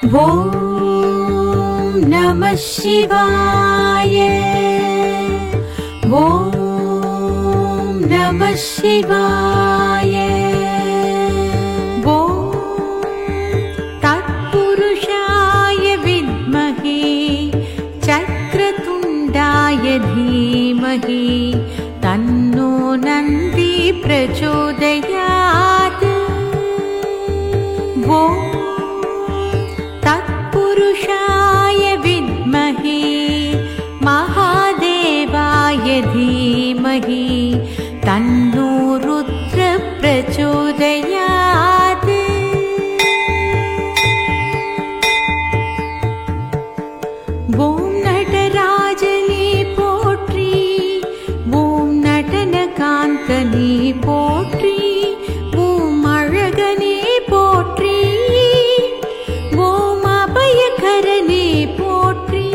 ஓம் நம சிவாய. ஓம் நம சிவாய. ஓம் தத்புருஷாய வித்மஹே சக்ரதுண்டாய தீமஹி தன்னோ நந்தி பிரச்சோதயாத். ஓம் तत्पुरुषाय विद्महे महादेवाय धीमहि तन्नो रुद्र प्रचोदयात्. ஓம் நடராஜனே போற்றி. ஓம் நடனகாந்தனே போற்றி. ஓம் அழகனே போற்றி. கரனே போற்றி.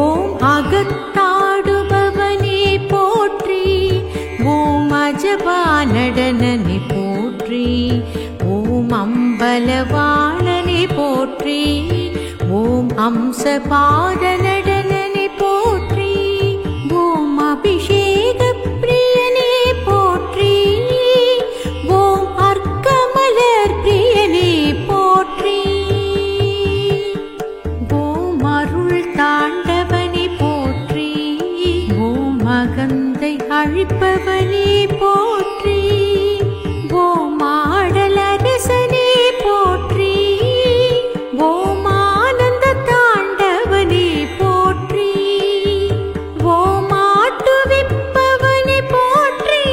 ஓம் அகத்தாடுபவனே போற்றி. ஓம் அஜபா நடனனே போற்றி. ஓம் அம்பலவாணனே போற்றி. ஓம் அம்சபாத நடனனே போற்றி. ஓம் அபிஷேக பிரியனே போற்றி. ஓம் அர்க்கமலர் பிரியனே போற்றி. தாண்டவனே போற்றி. ஓம் அகந்தை அழிப்பவனே போற்றி. ஓம் ஆடலரசனே போற்றி. ஓம் ஆனந்த தாண்டவனே போற்றி. ஓம் ஆட்டுவிப்பவனே போற்றி.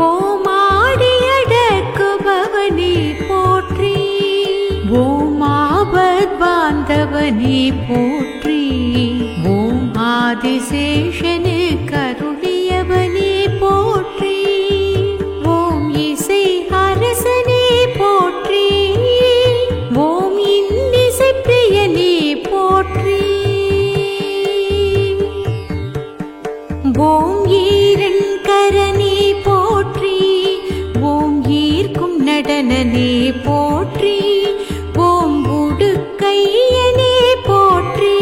ஓம் ஆடியடக்குபவனே போற்றி. ஓம் ஆபத்பாந்தவனே போற்றி. ஓம் ஆதிசேஷனே கருளியவனே போற்றி. ஓம் இசை அரசனே போற்றி. ஓம் இன்னிசை பிரியனே போற்றி. ஓம் ஈரண்கரனே போற்றி. ஓம் ஈர்க்கும் நடனனே போற்றி. ஓம் உடுக்கையனே போற்றி.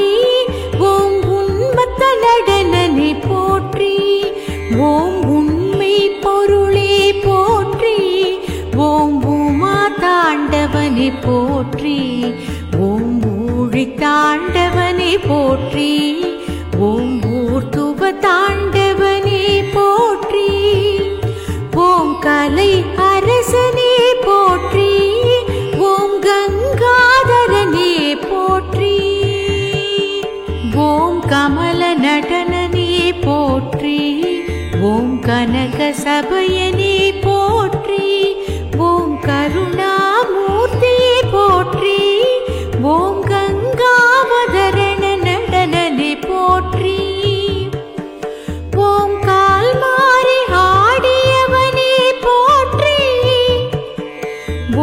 ஓம் உன்மத்த நடனனே போற்றி. ஓம் உண்மை பொருளே போற்றி. ஓம் உமா தாண்டவனே போற்றி. ஓம் ஊழி தாண்டவனே போற்றி. ஓம் ஊர்த்துவ தாண்டவனே போற்றி. ஓம் கலை அரசனே போற்றி. ஓம் கங்காதரனே போற்றி. ஓம் கமல நடனனே போற்றி. ஓம் கனக சபையனே போற்றி. ஓம் கருணாமூர்த்தியே போற்றி. ஓம் கங்காவதரண நடனனே போற்றி. ஓம் கால்மாறி ஆடியவனே போற்றி.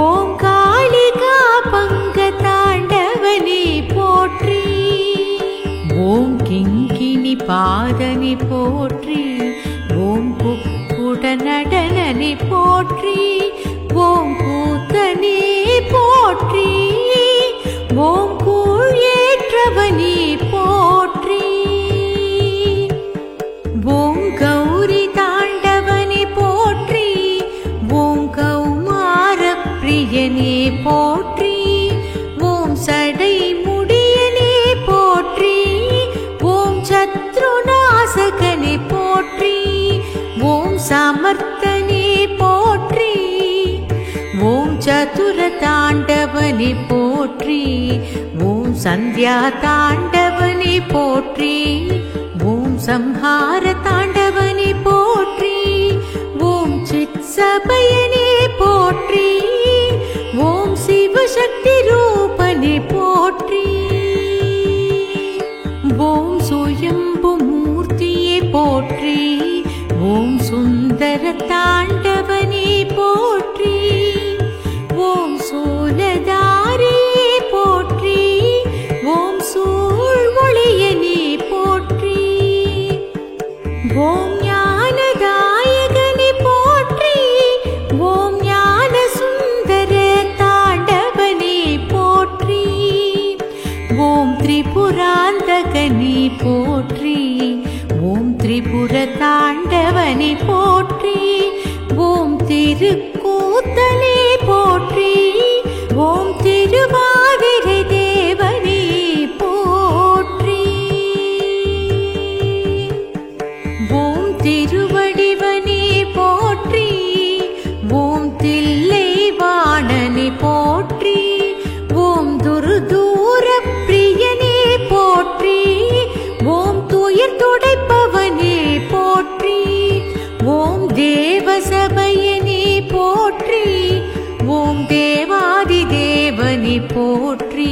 ஓம் காளிகா பங்க தாண்டவனே போற்றி. ஓம் கிங்கினி பாதனி போற்றி. ஓம் குக்குட நடனனி போற்றி. ஓம் கூத்தனே போற்றி. ஓம் கூழேற்றவனே போற்றி. ஓம் கௌரி தாண்டவனே போற்றி. ஓம் கௌமார பிரியனே போற்றி. ஓம் சடை முடியனே போற்றி. ஓம் சத்ருநாசகனே போற்றி. ஓம் சமர்த்தனே போற்றி. ஓம் சதுர தாண்டவனே போற்றி. ஓம் சந்தியா தாண்டவனே போற்றி. ஓம் சம்ஹார தாண்டவனே போற்றி. ஓம் சித் சபையனே போற்றி. ஓம் சிவசக்தி ரூபனே போற்றி. ஓம் சுயம்பு மூர்த்தியே போற்றி. ஓம் சுந்தர தாண்டவனே போற்றி. ஓம் சூலதாரியே போற்றி. ஓம் சூழ்மொழியனே போற்றி. ஓம் ஞானதாயகனே போற்றி. ஓம் ஞான சுந்தர தாண்டவனே போற்றி. திரிபுர தாண்டவனே போற்றி. ஓம் திருக்கூத்தனே போற்றி. ஓம் திருவாதிரை தேவனே போற்றி. ஓம் திருவடிவனே போற்றி. ஓம் தில்லை வாணனே போற்றி. ஓம் துர்தூர பிரியனே போற்றி. ஓம் துயர் துடைப்பவனே போற்றி. ஓம் தேவசபையனே போற்றி. ஓம் தேவாதி தேவனே போற்றி.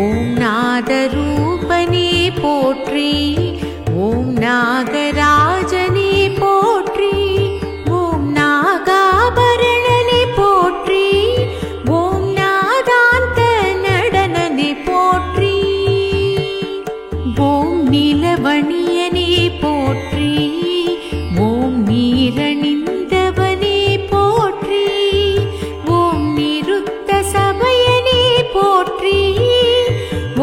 ஓம் நாதரூபனே போற்றி. ஓம் நாகராஜனே போற்றி. ஓம் நாகாபரணனே போற்றி. ஓம் நாதாந்த நடனனே போற்றி. ஓம் நிலவணியனே போற்றி. ஓம் நீரணிந்தவனே போற்றி. ஓம் நிருத்த சபையனே போற்றி.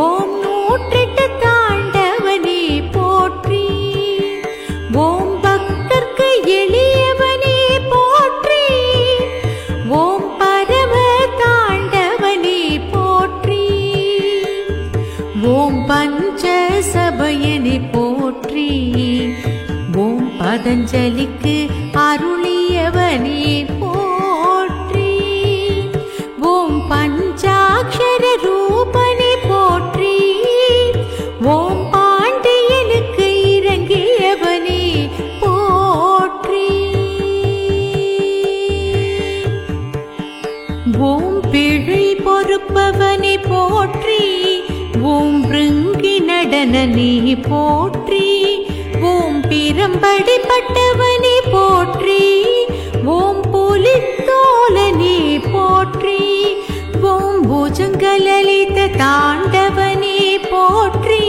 ஓம் நூற்றெட்டு தாண்டவனே போற்றி. ஓம் பக்தர்க்கு எளியவனே போற்றி. ஓம் பரம தாண்டவனே போற்றி. ஓம் பஞ்ச சபையனே போற்றி. ஓம் பதஞ்சலிக்கு அருளியவனே போற்றி. ஓம் பஞ்சாட்சர ரூபனே போற்றி. ஓம் பாண்டியனுக்கு இறங்கியவனே போற்றி. ஓம் பிழை பொறுப்பவனே போற்றி. ஓம் பிருங்கி நடனனே போற்றி. ஓம் பிரம்படிப்பட்டவனே போற்றி. ஓம் புலித்தோலனே போற்றி. ஓம் புஜங்கலலித தாண்டவனே போற்றி.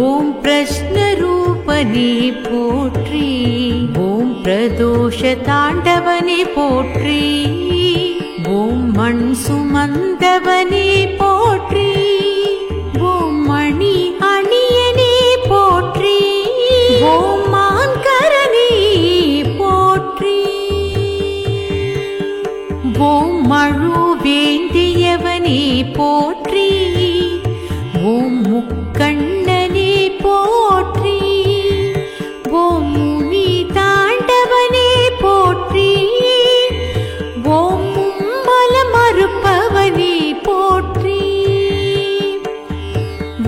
ஓம் பிரஷ்னரூபனே போற்றி. ஓம் பிரதோஷ தாண்டவனே போற்றி. ஓம் மண் சுமந்தவனே போற்றி. ஓம் மணி அணியனே போற்றி. ஓம் மான்கரனே போற்றி. ஓம் மழு வேண்டியவனே போற்றி. ஓம் முக்கண்ணனே போற்றி. ஓம் முனி தாண்டவனே போற்றி. ஓம் மும்மல மறுப்பவனே போற்றி.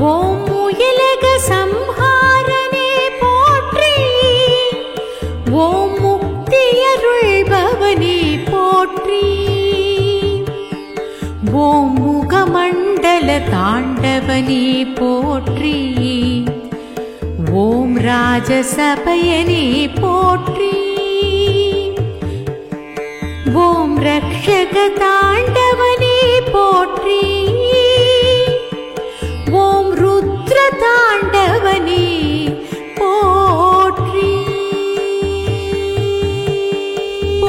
ஓம் முயலக சம்ஹாரனே போற்றி. ஓம் முக்தியருள்பவனே போற்றி. ஓம் முகமண்டல தாண்டவனே போற்றி. ஓம் ராஜசபையனே போற்றி. ஓம் ரக்ஷக தாண்டவனே போற்றி. ஓம் ருத்ர தாண்டவனே போற்றி.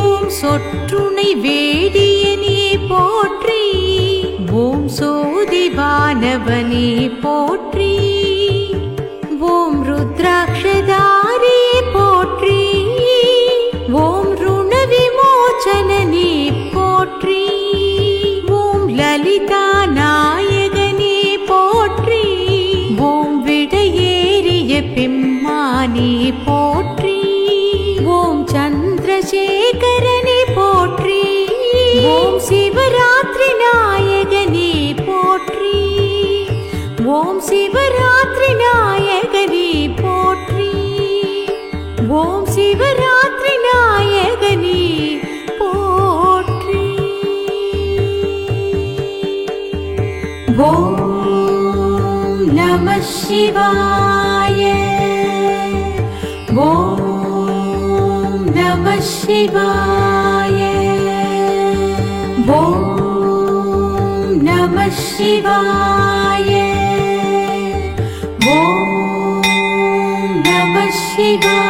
ஓம் சொற்றுணை வேடியனே போற்றி. ஓம் சோதிவானவனே போற்றி. ஓம் ருத்ராட்சதாரே போற்றி. ஓம் ருண விமோசனனே போற்றி. ஓம் லலிதா நாயகனே போற்றி. ஓம் விடையேறிய பெம்மானே போற்றி. ஓம் சந்திரசேகரனே போற்றி. ஓம் சிவராத்திரி நாயகனே போற்றி. ஓம் சிவராத்திரி நாயகனே போற்றி. ஓம் சிவராத்திரி நாயகனே போற்றி. ஓம் நமः சிவாய. ஓம் நமः சிவாய. ஓம் நமः சிவாய. ஓம் நமः சிவாய.